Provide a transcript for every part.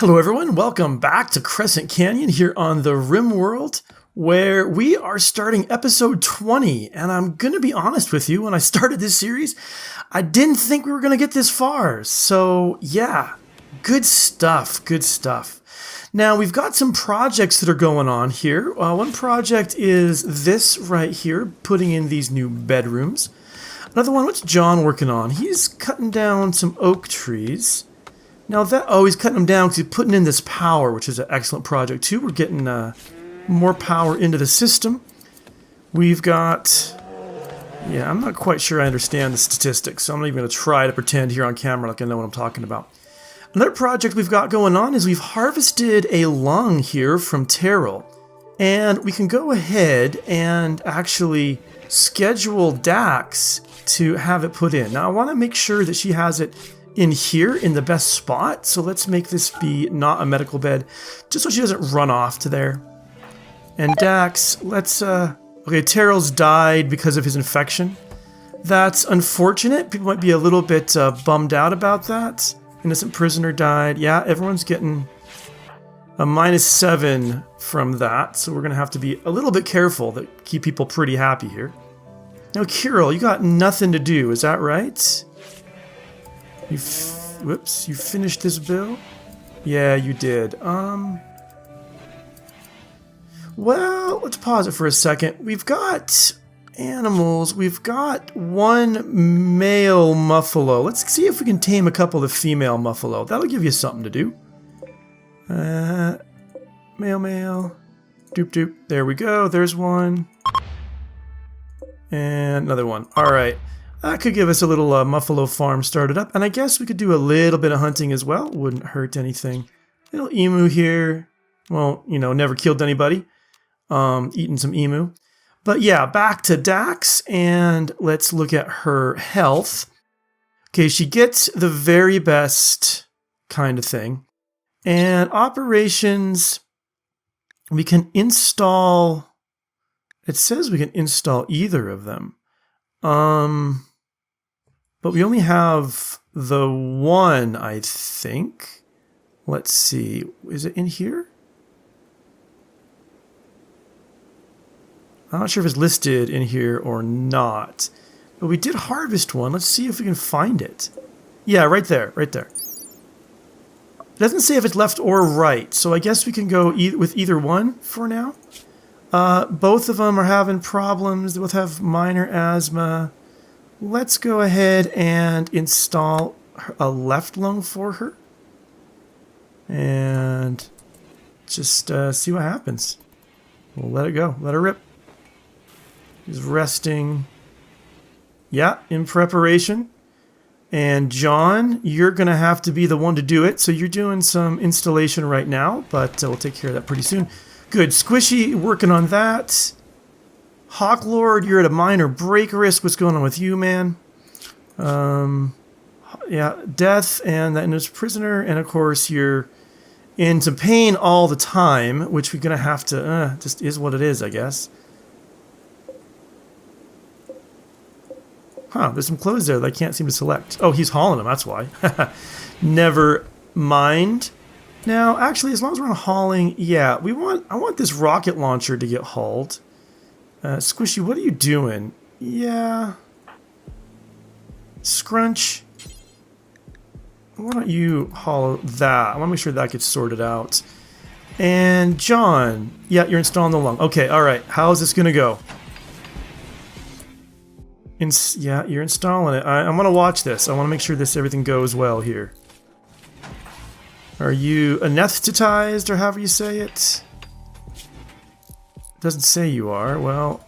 Hello everyone, welcome back to Crescent Canyon here on the RimWorld, where we are starting episode 20, and I'm gonna be honest with you, when I started this series, I didn't think we were gonna get this far, so yeah, good stuff, good stuff. Now, we've got some projects that are going on here. One project is this right here, putting in these new bedrooms. Another one, what's John working on? He's cutting down some oak trees. Now he's cutting them down because he's putting in this power, which is an excellent project too. We're getting more power into the system. We've got, I'm not quite sure I understand the statistics, so I'm not even going to try to pretend here on camera like I know what I'm talking about. Another project we've got going on is we've harvested a lung here from Terrell, and we can go ahead and actually schedule Dax to have it put in. Now I want to make sure that she has it in here in the best spot, so let's make this be not a medical bed, just so she doesn't run off to there. And Dax, let's okay, Terrell's died because of his infection. That's unfortunate. People might be a little bit bummed out about that. Innocent prisoner died. Yeah, everyone's getting a -7 from that, so we're gonna have to be a little bit careful to keep people pretty happy here. Now Kirill, you got nothing to do, is that right? You finished this bill? Yeah, you did. Well, let's pause it for a second. We've got animals. We've got one male muffalo. Let's see if we can tame a couple of female muffalo. That'll give you something to do. Male. Doop doop. There we go. There's one. And another one. All right. That could give us a little muffalo farm started up, and I guess we could do a little bit of hunting as well. Wouldn't hurt anything. Little emu here. Well, you know, never killed anybody. Eating some emu. But yeah, back to Dax, and let's look at her health. Okay, she gets the very best kind of thing. And operations, we can install... It says we can install either of them. But we only have the one, I think. Let's see. Is it in here? I'm not sure if it's listed in here or not. But we did harvest one. Let's see if we can find it. Yeah, right there. Right there. It doesn't say if it's left or right. So I guess we can go with either one for now. Both of them are having problems. They both have minor asthma. Let's go ahead and install a left lung for her. And just see what happens. We'll let it go. Let her rip. She's resting. Yeah, in preparation. And John, you're going to have to be the one to do it. So you're doing some installation right now, but we'll take care of that pretty soon. Good. Squishy, working on that. Hawklord, you're at a minor break risk. What's going on with you, man? Yeah, death and that innocent prisoner. And of course, you're into pain all the time, which we're going to have to, just is what it is, I guess. Huh, there's some clothes there that I can't seem to select. Oh, he's hauling them, that's why. Never mind. Now, actually, as long as we're on hauling, yeah, I want this rocket launcher to get hauled. Squishy, what are you doing? Yeah. Scrunch. Why don't you haul that? I want to make sure that gets sorted out. And John, yeah, you're installing the lung. Okay, all right. How's this going to go? Yeah, you're installing it. I'm going to watch this. I want to make sure everything goes well here. Are you anesthetized, or however you say it? Doesn't say you are. Well,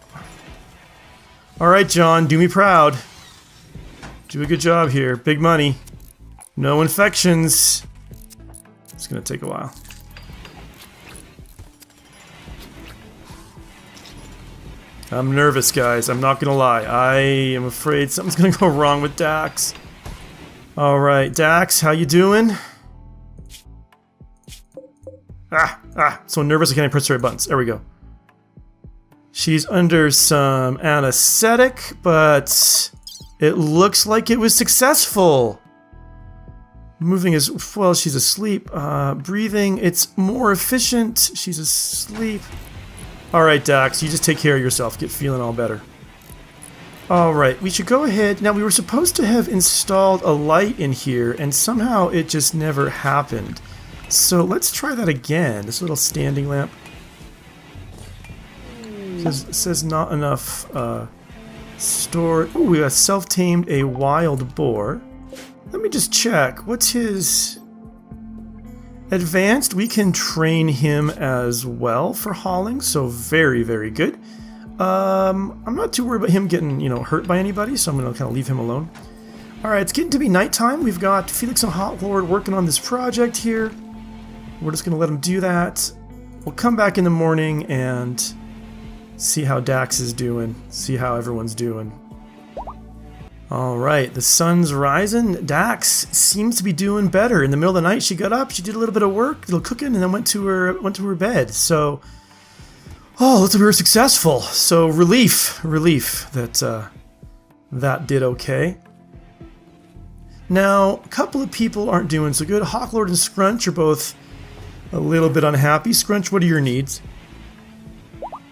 all right, John, do me proud. Do a good job here. Big money. No infections. It's gonna take a while. I'm nervous, guys. I'm not gonna lie. I am afraid something's gonna go wrong with Dax. All right, Dax, how you doing? So nervous I can't even press the right buttons. There we go. She's under some anesthetic, but it looks like it was successful. Moving as well, she's asleep. Breathing, it's more efficient. She's asleep. Alright, Dax, you just take care of yourself. Get feeling all better. Alright, we should go ahead. Now, we were supposed to have installed a light in here, and somehow it just never happened. So let's try that again. This little standing lamp. Says not enough stored. Oh, we got self-tamed a wild boar. Let me just check. What's his... Advanced, we can train him as well for hauling, so very, very good. I'm not too worried about him getting, hurt by anybody, so I'm going to kind of leave him alone. Alright, it's getting to be nighttime. We've got Felix and Hotlord working on this project here. We're just going to let them do that. We'll come back in the morning and see how Dax is doing, see how everyone's doing. Alright, the sun's rising. Dax seems to be doing better. In the middle of the night, she got up, she did a little bit of work, a little cooking, and then went to her bed. So, looks like we were successful. So relief that that did okay. Now, a couple of people aren't doing so good. Hawklord and Scrunch are both a little bit unhappy. Scrunch, what are your needs?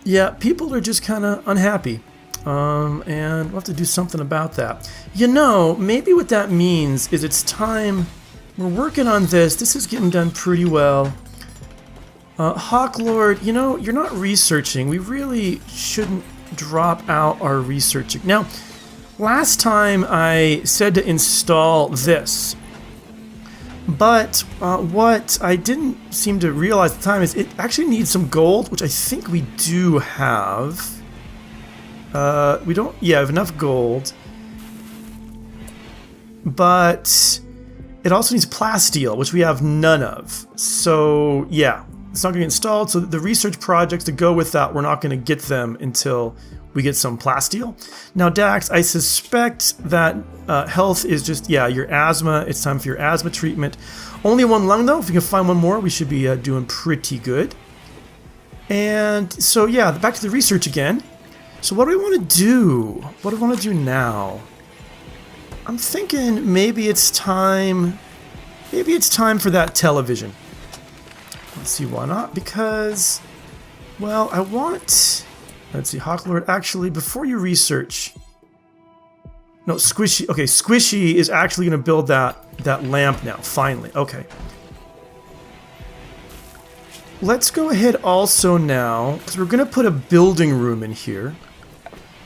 Yeah, people are just kind of unhappy. And we'll have to do something about that. Maybe what that means is it's time. We're working on this. This is getting done pretty well. Hawklord, you're not researching. We really shouldn't drop out our researching. Now, last time I said to install this, but what I didn't seem to realize at the time is it actually needs some gold, which I think we do have. We don't, have enough gold, but it also needs plasteel, which we have none of. So, yeah, it's not going to get installed. So the research projects to go with that, we're not going to get them until we get some plasteel. Now, Dax, I suspect that health is just, your asthma. It's time for your asthma treatment. Only one lung, though. If we can find one more, we should be doing pretty good. And so, back to the research again. So what do we want to do? What do we want to do now? I'm thinking maybe it's time for that television. Let's see, why not? Because, well, I want... Let's see, Hawklord, actually, before you research... No, Squishy. Okay, Squishy is actually going to build that lamp now, finally. Okay. Let's go ahead also now, because we're going to put a building room in here.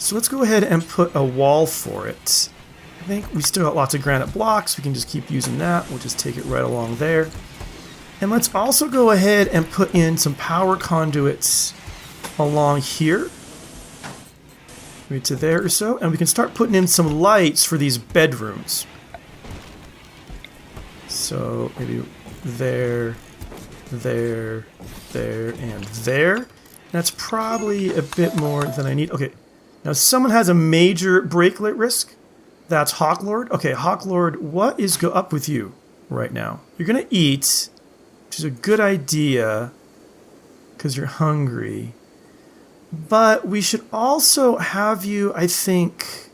So let's go ahead and put a wall for it. I think we still got lots of granite blocks. We can just keep using that. We'll just take it right along there. And let's also go ahead and put in some power conduits along here. Maybe to there or so. And we can start putting in some lights for these bedrooms. So maybe there, there, there, and there. That's probably a bit more than I need. Okay. Now, someone has a major brakelet risk. That's Hawklord. Okay, Hawklord, what is up with you right now? You're going to eat, which is a good idea because you're hungry. But we should also have you, I think...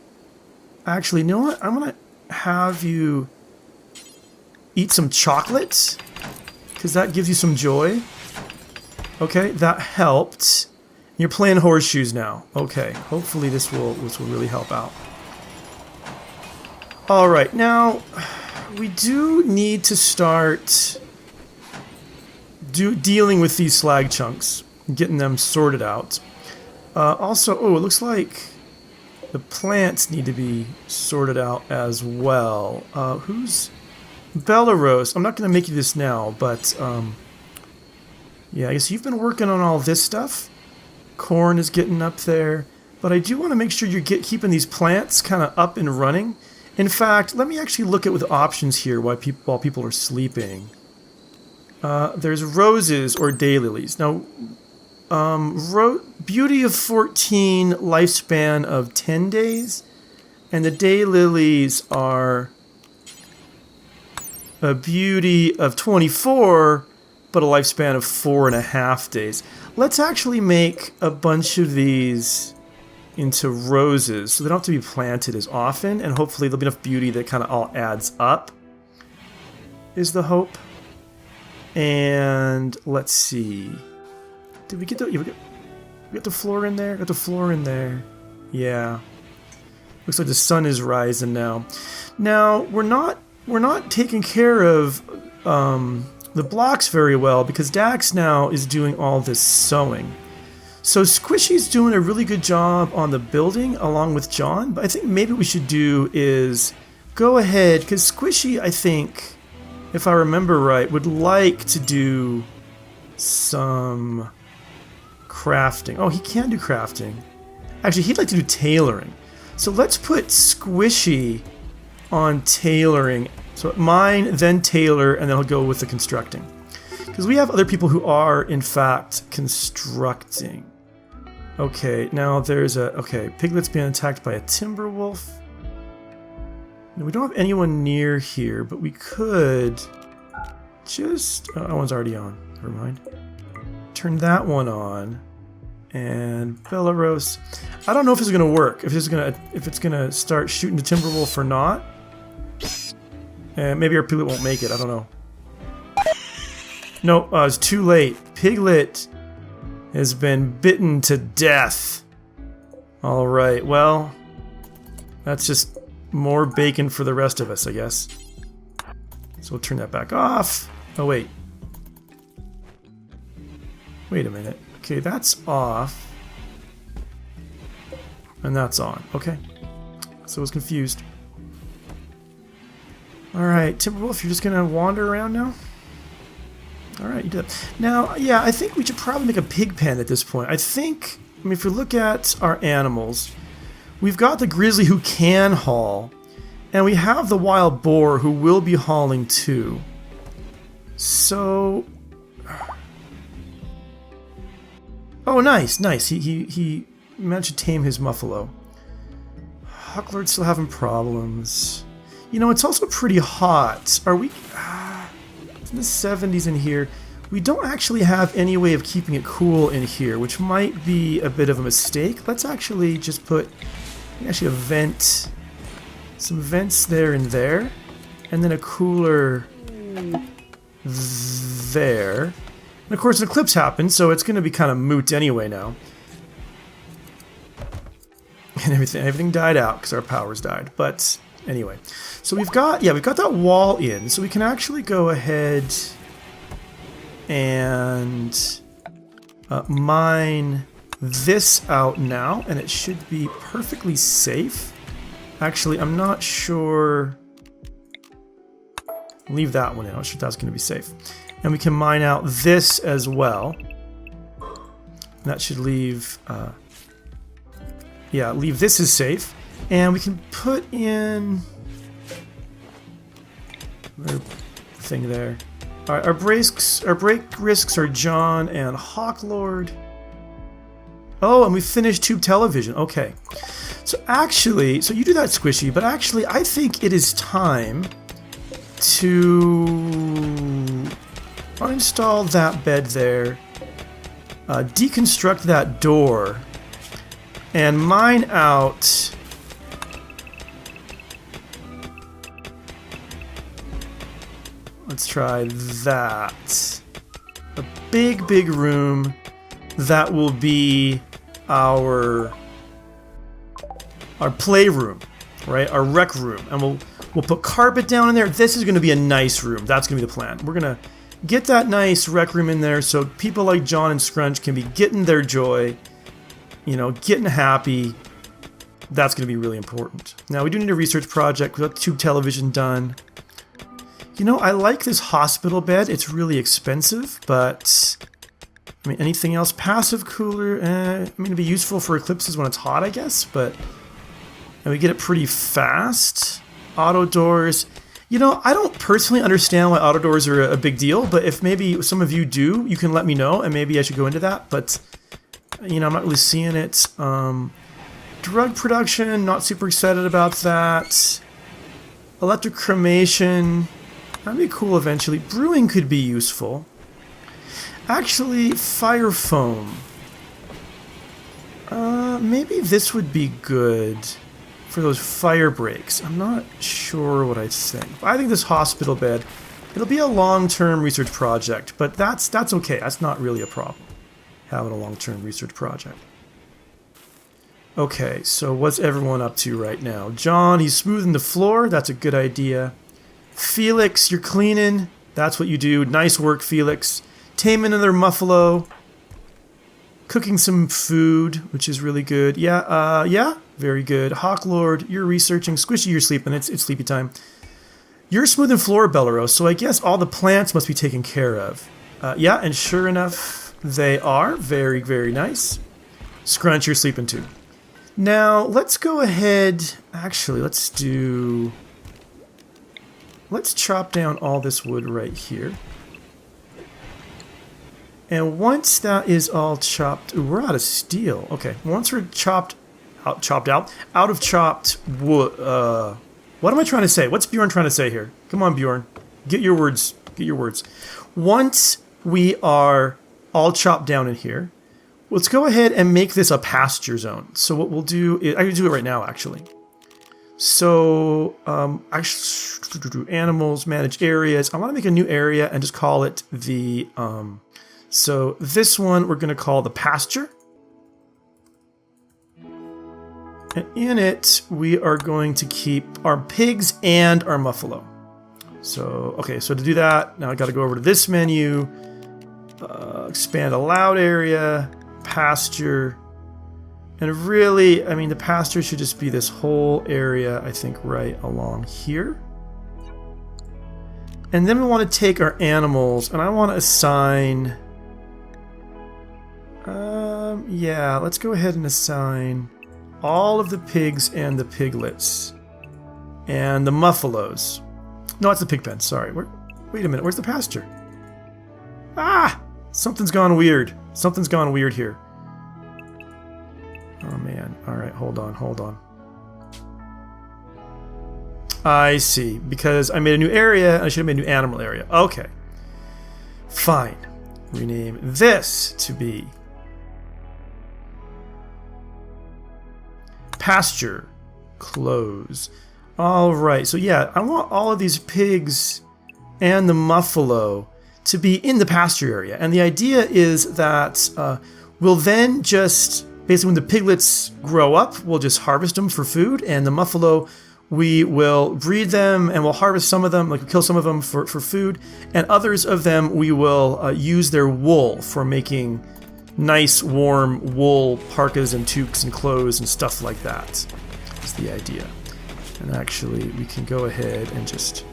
Actually, you know what? I'm going to have you eat some chocolate because that gives you some joy. Okay, that helped. You're playing horseshoes now. Okay, hopefully this will really help out. Alright, now we do need to start dealing with these slag chunks, getting them sorted out. Also, it looks like the plants need to be sorted out as well. Who's Belarus? I'm not going to make you this now, but I guess you've been working on all this stuff. Corn is getting up there, but I do want to make sure you're keeping these plants kind of up and running. In fact, let me actually look at with options here while people are sleeping. There's roses or daylilies. Now, beauty of 14, lifespan of 10 days, and the daylilies are a beauty of 24, but a lifespan of 4.5 days. Let's actually make a bunch of these into roses, so they don't have to be planted as often, and hopefully there'll be enough beauty that kind of all adds up. is the hope. And let's see. Did we get the... Yeah, we got the floor in there? Got the floor in there. Yeah. Looks like the sun is rising now. Now, we're not taking care of the blocks very well because Dax now is doing all this sewing. So Squishy's doing a really good job on the building along with John, but I think maybe what we should do is go ahead, because Squishy, I think, if I remember right, would like to do some crafting. Oh, he can do crafting. Actually, he'd like to do tailoring. So let's put Squishy on tailoring. So mine, then tailor, and then I'll go with the constructing. Because we have other people who are, in fact, constructing. Okay, now there's a... Okay, Piglet's being attacked by a timber wolf. Now, we don't have anyone near here, but we could just... Oh, that one's already on. Never mind. Turn that one on. And Belarus. I don't know if it's gonna work. If it's gonna start shooting the timber wolf or not. And maybe our Piglet won't make it. I don't know. No, it's too late. Piglet has been bitten to death. Alright, well, that's just more bacon for the rest of us, I guess. So we'll turn that back off. Oh, wait. Wait a minute. Okay, that's off. And that's on. Okay. So I was confused. Alright, Timberwolf, you're just gonna wander around now? Alright, you did. Now, yeah, I think we should probably make a pig pen at this point. I mean, if we look at our animals, we've got the grizzly who can haul, and we have the wild boar who will be hauling too. So... Oh, nice, nice. He managed to tame his muffalo. Hucklord's still having problems. You know, it's also pretty hot. Are we... It's in the 70s in here. We don't actually have any way of keeping it cool in here, which might be a bit of a mistake. Let's actually just put... Actually, a vent... Some vents there and there. And then a cooler... there. And of course, an eclipse happened, so it's going to be kind of moot anyway now. And everything died out because our powers died. But... Anyway, so we've got that wall in, so we can actually go ahead and mine this out now, and it should be perfectly safe. Actually, I'm not sure. Leave that one in. I'm not sure if that's going to be safe. And we can mine out this as well. And that should leave. Leave this as safe. And we can put in another thing there. Alright, our break risks are John and Hawklord. Oh, and we finished tube television. Okay. So actually, so you do that, Squishy, but actually I think it is time to uninstall that bed there, deconstruct that door, and mine out... Let's try that. A big, big room that will be our playroom, right? Our rec room, and we'll put carpet down in there. This is going to be a nice room. That's going to be the plan. We're going to get that nice rec room in there so people like John and Scrunch can be getting their joy, you know, getting happy. That's going to be really important. Now we do need a research project. We've got tube television done. You know, I like this hospital bed. It's really expensive, but I mean, anything else? Passive cooler, I mean, it'd be useful for eclipses when it's hot, I guess, but and we get it pretty fast. Auto doors. You know, I don't personally understand why auto doors are a big deal, but if maybe some of you do, you can let me know, and maybe I should go into that, but you know, I'm not really seeing it. Drug production, not super excited about that. Electric cremation. That'd be cool eventually. Brewing could be useful. Actually, fire foam. Maybe this would be good for those fire breaks. I'm not sure what I think. I think this hospital bed It'll be a long-term research project, but that's okay. That's not really a problem, having a long-term research project. Okay, so what's everyone up to right now? John, he's smoothing the floor. That's a good idea. Felix, you're cleaning. That's what you do. Nice work, Felix. Taming another muffalo. Cooking some food, which is really good. Yeah, very good. Hawklord, you're researching. Squishy, you're sleeping. It's sleepy time. You're smoothing floor, Belleros, so I guess all the plants must be taken care of. Yeah, and sure enough, they are. Very, very nice. Scrunch, you're sleeping too. Now, let's go ahead. Actually, let's chop down all this wood right here. And once that is all chopped, ooh, we're out of steel. Okay, once we're out of chopped wood. What am I trying to say? What's Bjorn trying to say here? Come on, Bjorn, get your words. Get your words. Once we are all chopped down in here, let's go ahead and make this a pasture zone. So what we'll do is, I can do it right now, actually. So, animals, manage areas. I want to make a new area and just call it the, so this one we're going to call the pasture. And in it, we are going to keep our pigs and our muffalo. So, okay, so to do that, now I got to go over to this menu, expand allowed area, pasture. And really, I mean, the pasture should just be this whole area, I think, right along here. And then we want to take our animals, and I want to assign... yeah, let's go ahead and assign all of the pigs and the piglets. And the muffalos. No, it's the pig pen, sorry. Wait a minute, where's the pasture? Ah! Something's gone weird. Something's gone weird here. Oh man, alright, hold on. I see, because I made a new area, and I should have made a new animal area. Okay. Fine. Rename this to be pasture. Close. Alright, so yeah, I want all of these pigs and the muffalo to be in the pasture area. And the idea is that we'll then just... basically, when the piglets grow up, we'll just harvest them for food, and the muffalo, we will breed them, and we'll harvest some of them, like kill some of them for food, and others of them we will use their wool for making nice, warm wool parkas and toques and clothes and stuff like that. That's the idea. And actually, we can go ahead and just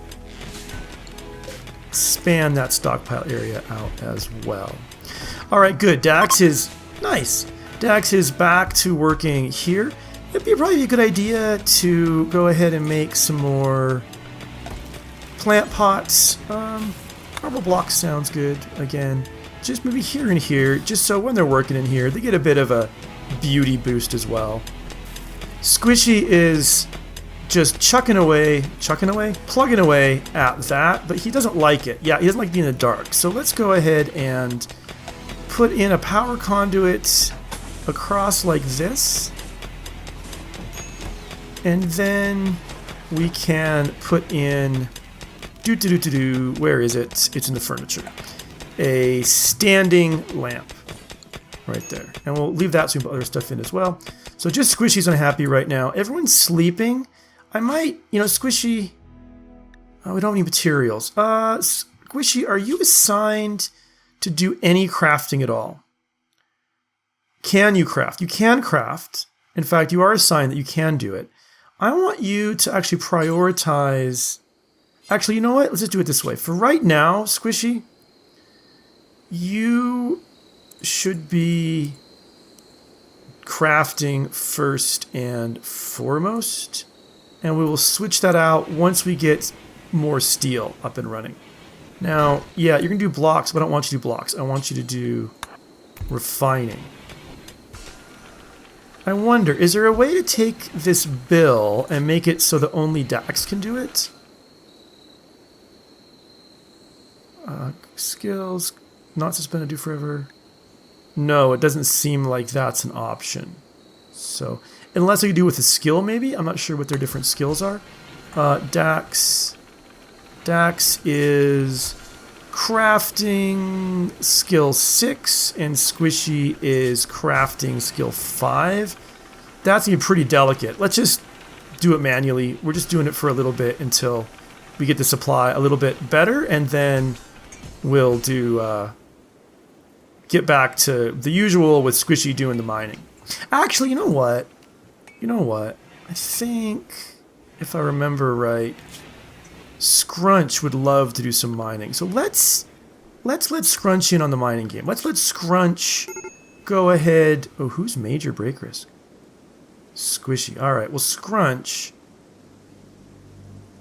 expand that stockpile area out as well. All right, good. Dax is nice. Dax is back to working here. It'd be probably a good idea to go ahead and make some more plant pots. Marble blocks sounds good. Again, just maybe here and here, just so when they're working in here, they get a bit of a beauty boost as well. Squishy is just plugging away at that, but he doesn't like it. Yeah, he doesn't like being in the dark. So let's go ahead and put in a power conduit across like this, and then we can put in where is it? It's in the furniture. A standing lamp right there, and we'll leave that so we can put other stuff in as well. So just Squishy's unhappy right now. Everyone's sleeping. I might, Squishy. Oh, we don't have any materials. Squishy, are you assigned to do any crafting at all? Can you craft? You can craft. In fact, you are assigned that you can do it. I want you to actually prioritize... Actually, you know what? Let's just do it this way. For right now, Squishy, you should be crafting first and foremost. And we will switch that out once we get more steel up and running. Now, yeah, you're going to do blocks, but I don't want you to do blocks. I want you to do refining. I wonder, is there a way to take this bill and make it so that only Dax can do it? Skills, not suspended, do forever. No, it doesn't seem like that's an option. So, unless I could do with a skill maybe? I'm not sure what their different skills are. Dax, Dax is crafting skill 6 and Squishy is crafting skill 5. That's gonna be pretty delicate. Let's just do it manually. We're just doing it for a little bit until we get the supply a little bit better, and then we'll do get back to the usual with Squishy doing the mining. Actually, you know what? I think, if I remember right, Scrunch would love to do some mining. So let's let Scrunch in on the mining game. Let's let Scrunch go ahead. Oh, who's major break risk? Squishy. All right. Well, Scrunch,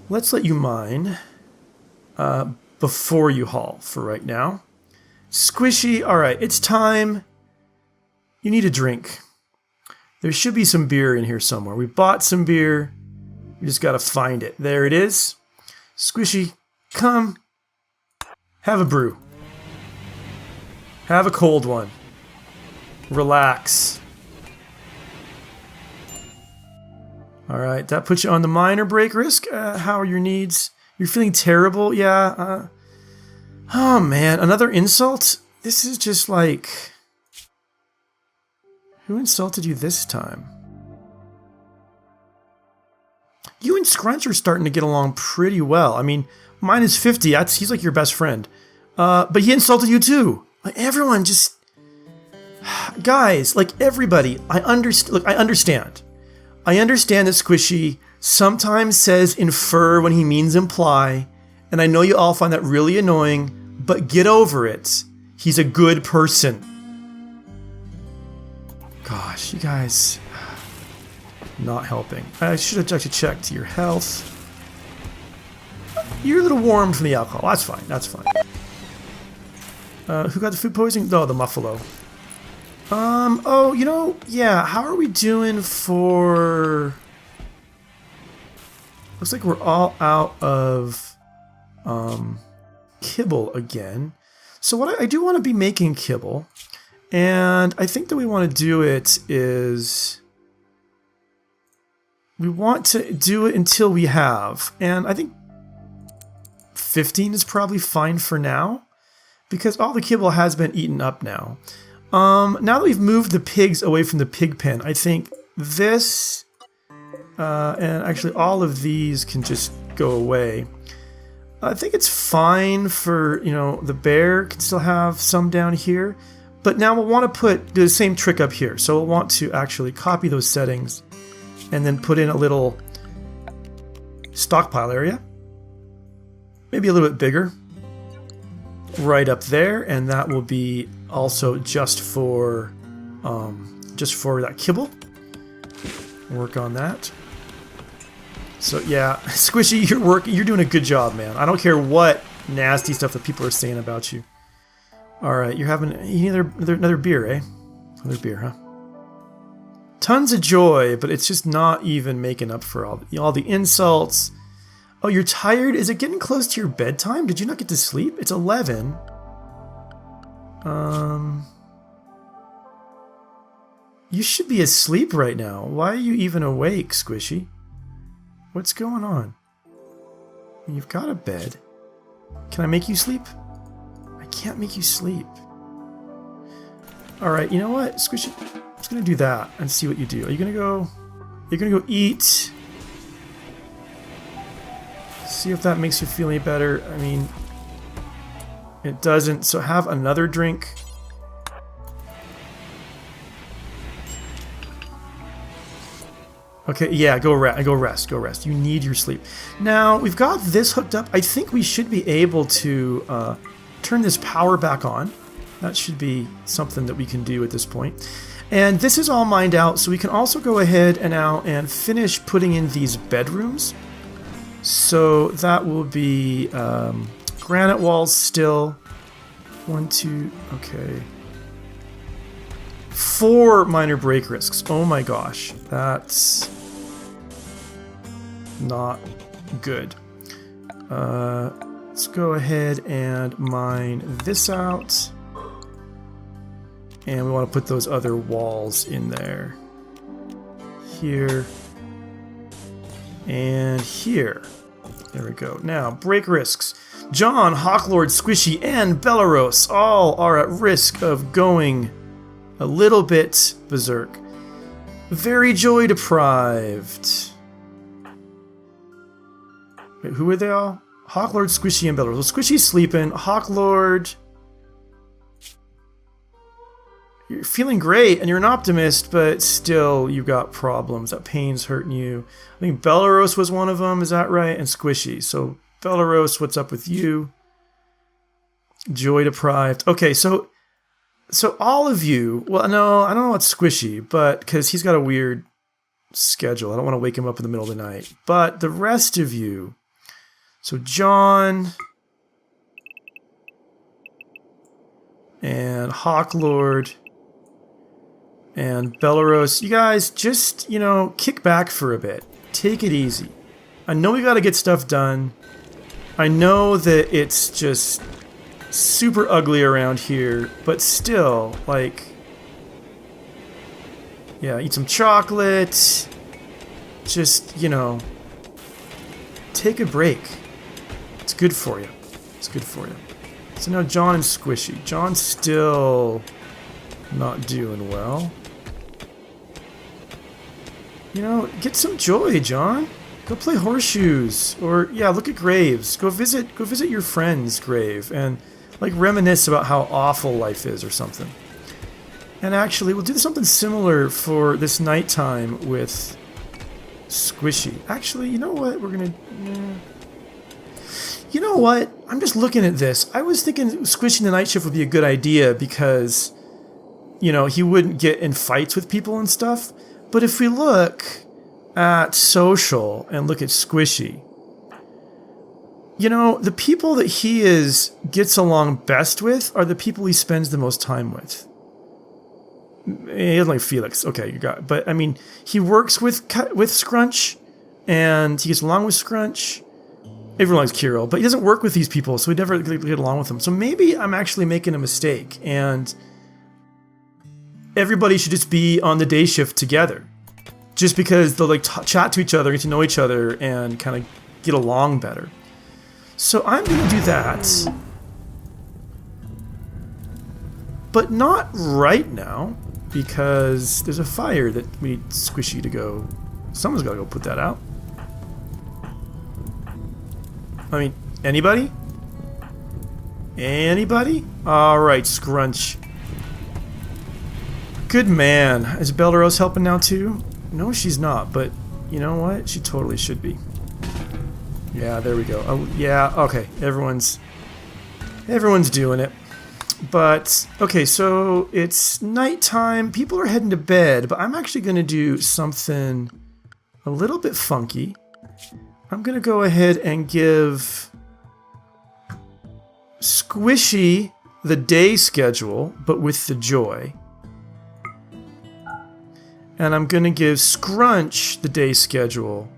let's let you mine before you haul for right now. Squishy. All right. It's time. You need a drink. There should be some beer in here somewhere. We bought some beer. We just got to find it. There it is. Squishy, come. Have a brew. Have a cold one. Relax. Alright, that puts you on the minor break risk. How are your needs? You're feeling terrible? Yeah. Oh man, another insult? This is just like... Who insulted you this time? You and Scrunch are starting to get along pretty well. I mean, mine is 50. He's like your best friend. But he insulted you too. Like, everyone just... Guys, like everybody, I understand. Look, I understand. I understand that Squishy sometimes says infer when he means imply. And I know you all find that really annoying, but get over it. He's a good person. Gosh, you guys... Not helping. I should have actually checked your health. You're a little warmed from the alcohol. That's fine. That's fine. Who got the food poisoning? Oh, the Muffalo. Oh, you know, yeah. How are we doing for... Looks like we're all out of kibble again. So what I do want to be making kibble. And I think that we want to do it is... We want to do it until we have, and I think 15 is probably fine for now, because all the kibble has been eaten up now. Now that we've moved the pigs away from the pig pen, I think this, and actually all of these can just go away. I think it's fine for, you know, the bear can still have some down here, but now we'll want to do the same trick up here. So we'll want to actually copy those settings and then put in a little stockpile area, maybe a little bit bigger, right up there, and that will be also just for that kibble. Work on that. So yeah, Squishy, you're doing a good job, man. I don't care what nasty stuff that people are saying about you. All right, you need another beer, eh? Another beer, huh? Tons of joy, but it's just not even making up for all the insults. Oh, you're tired? Is it getting close to your bedtime? Did you not get to sleep? It's 11. You should be asleep right now. Why are you even awake, Squishy? What's going on? You've got a bed. Can I make you sleep? I can't make you sleep. Alright, you know what, Squishy? I'm just gonna do that and see what you do. Are you gonna go... You're gonna go eat. See if that makes you feel any better. I mean... It doesn't, so have another drink. Okay, yeah, go rest. You need your sleep. Now, we've got this hooked up. I think we should be able to turn this power back on. That should be something that we can do at this point. And this is all mined out, so we can also go ahead and now and finish putting in these bedrooms. So that will be granite walls still. 1, 2, okay. 4 minor break risks. Oh my gosh, that's not good. Let's go ahead and mine this out. And we want to put those other walls in there. Here. And here. There we go. Now, break risks. John, Hawklord, Squishy, and Belarus all are at risk of going a little bit berserk. Very joy deprived. Wait, who are they all? Hawklord, Squishy, and Belarus. So Squishy's sleeping. Hawklord, you're feeling great, and you're an optimist, but still you've got problems. That pain's hurting you. I think Belarus was one of them, is that right? And Squishy. So Belarus, what's up with you? Joy deprived. Okay, so all of you, well, no, I don't know what's Squishy, but because he's got a weird schedule. I don't want to wake him up in the middle of the night. But the rest of you, so John and Hawklord and Belarus, you guys just, kick back for a bit. Take it easy. I know we got to get stuff done. I know that it's just super ugly around here, but still, yeah, eat some chocolate. Just, take a break. It's good for you. It's good for you. So now John and Squishy. John's still not doing well. Get some joy, John. Go play horseshoes. Or, yeah, look at graves. Go visit your friend's grave and, reminisce about how awful life is or something. And actually, we'll do something similar for this nighttime with Squishy. Actually, you know what? We're gonna... You know what? I'm just looking at this. I was thinking squishing the night shift would be a good idea because, he wouldn't get in fights with people and stuff. But if we look at social and look at Squishy, the people that he gets along best with are the people he spends the most time with. He doesn't like Felix. Okay, you got it. But, he works with Scrunch, and he gets along with Scrunch. Everyone likes Kirill, but he doesn't work with these people, so he never get along with them. So maybe I'm actually making a mistake, and everybody should just be on the day shift together. Just because they'll, chat to each other, get to know each other, and kind of get along better. So I'm going to do that. But not right now, because there's a fire that we need Squishy to go... Someone's got to go put that out. Anybody? Anybody? Alright, Scrunch. Good man. Is Belarus helping now too? No, she's not, but you know what? She totally should be. Yeah, there we go. Oh, yeah, okay. Everyone's doing it. But, okay, so it's nighttime. People are heading to bed, but I'm actually going to do something a little bit funky. I'm going to go ahead and give Squishy the day schedule, but with the joy. And I'm going to give Scrunch the day schedule,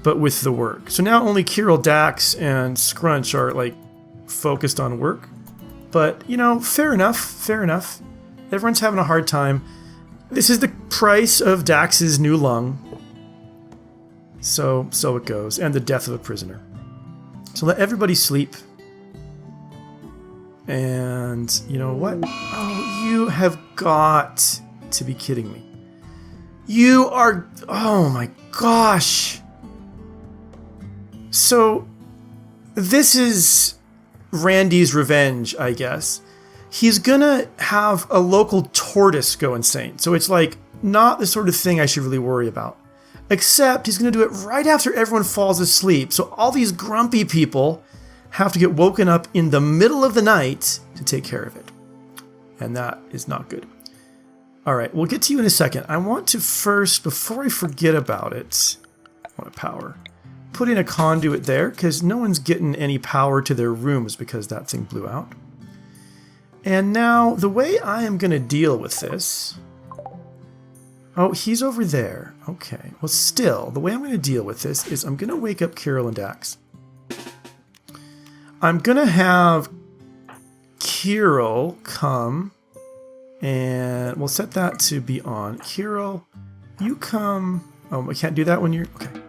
but with the work. So now only Kirill, Dax, and Scrunch are, focused on work. But, fair enough, fair enough. Everyone's having a hard time. This is the price of Dax's new lung. So it goes. And the death of a prisoner. So let everybody sleep. And, you know what? Oh, you have got to be kidding me. You are... Oh my gosh. So, this is Randy's revenge, I guess. He's gonna have a local tortoise go insane. So it's not the sort of thing I should really worry about. Except he's gonna do it right after everyone falls asleep. So all these grumpy people have to get woken up in the middle of the night to take care of it. And that is not good. Alright, we'll get to you in a second. I want to first, before I forget about it, I want to power. Put in a conduit there, because no one's getting any power to their rooms because that thing blew out. And now, the way I am going to deal with this... Oh, he's over there. Okay. Well, still, the way I'm going to deal with this is I'm going to wake up Kirill and Dax. I'm going to have Kirill come, and we'll set that to be on. Kirill, you come... Oh, I can't do that when you're... Okay.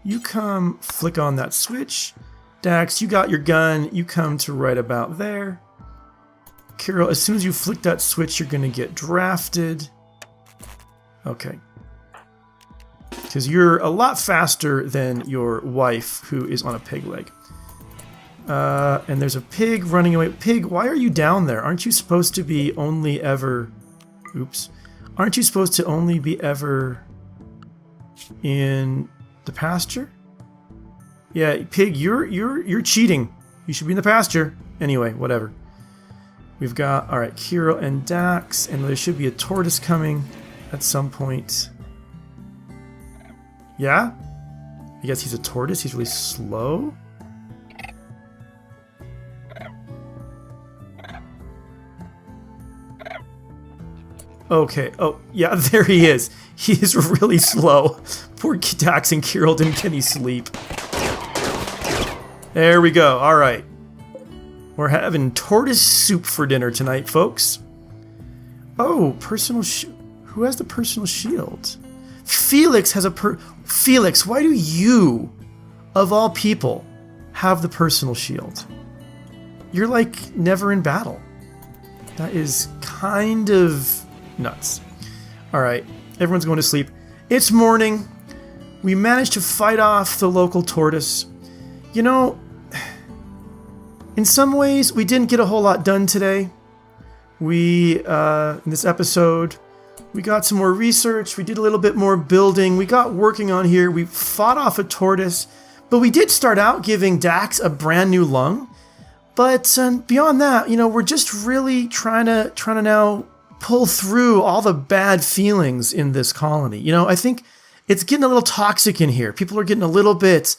you come flick on that switch. Dax, you got your gun. You come to right about there. Carol, as soon as you flick that switch, you're going to get drafted. Okay. Because you're a lot faster than your wife, who is on a pig leg. And there's a pig running away. Pig, why are you down there? Aren't you supposed to be only ever... Oops. Aren't you supposed to only be ever in the pasture? Yeah, pig, you're cheating. You should be in the pasture. Anyway, whatever. We've got, all right, Kiro and Dax, and there should be a tortoise coming at some point. Yeah? I guess he's a tortoise. He's really slow. Okay. Oh, yeah, there he is. He is really slow. Poor Dax and Kirill didn't get any sleep. There we go. All right. We're having tortoise soup for dinner tonight, folks. Oh, personal who has the personal shield? Felix has a Felix, why do you, of all people, have the personal shield? You're like never in battle. That is kind of nuts. All right, everyone's going to sleep. It's morning. We managed to fight off the local tortoise. You know, in some ways, we didn't get a whole lot done today. We, in this episode, we got some more research. We did a little bit more building. We got working on here. We fought off a tortoise, but we did start out giving Dax a brand new lung. But beyond that, you know, we're just really trying to now pull through all the bad feelings in this colony. You know, I think it's getting a little toxic in here. People are getting a little bit,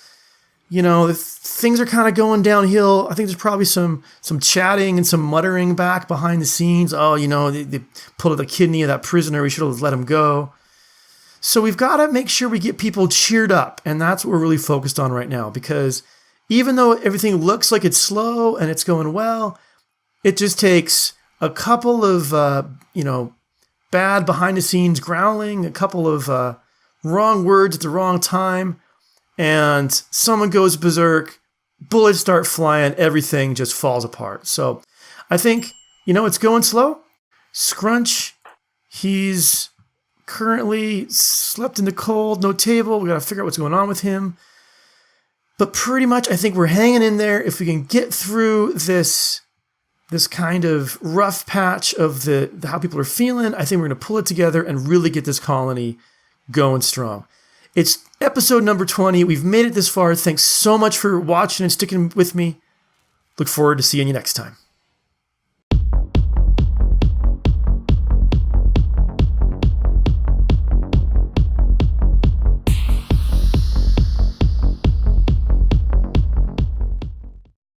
you know, things are kind of going downhill. I think there's probably some chatting and some muttering back behind the scenes. Oh, you know, they pulled the kidney of that prisoner. We should have let him go. So we've got to make sure we get people cheered up. And that's what we're really focused on right now. Because even though everything looks like it's slow and it's going well, it just takes a couple of, you know, bad behind the scenes growling, a couple of wrong words at the wrong time, and someone goes berserk, bullets start flying, everything just falls apart. So I think, you know, it's going slow. Scrunch, he's currently slept in the cold, no table. We got to figure out what's going on with him. But pretty much, I think we're hanging in there. If we can get through this kind of rough patch of the how people are feeling, I think we're going to pull it together and really get this colony going strong. It's episode number 20. We've made it this far. Thanks so much for watching and sticking with me. Look forward to seeing you next time.